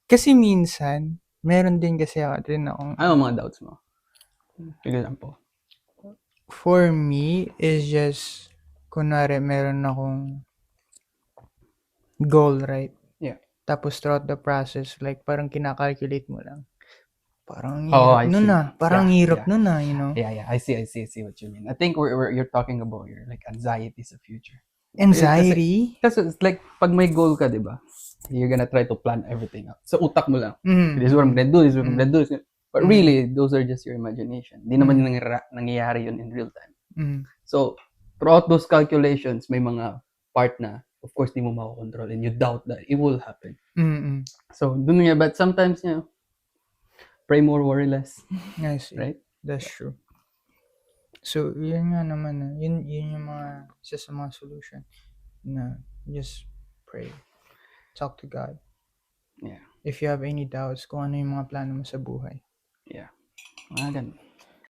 Kasi minsan, meron din kasi akong, Ano ang mga doubts mo? For example. for me, is just, kunwari, meron akong goal, right? Yeah. Tapos throughout the process, like, parang kinakalculate mo lang. Parang ang Oh, hirap I nun see. Parang ang hirap Yeah. nun you know? Yeah. I see what you mean. I think you're talking about your like anxiety sa future. Anxiety? Kasi it's like, pag may goal ka, di ba? You're gonna try to plan everything out. Sa utak mo lang. This is what I'm gonna do, this is what I'm gonna do. But really, those are just your imagination. Di naman yung nangyayari yun in real time. So, throughout those calculations, may mga part na, of course, di mo makakontrol and you doubt that it will happen. So, dun nga, but sometimes, pray more, worry less. I see. Right? That's true. So, yun nga naman yun yung mga, isa sa mga solution na just pray. Talk to God. Yeah. If you have any doubts kung ano yung mga plano mo sa buhay. Yeah. Mga ganun.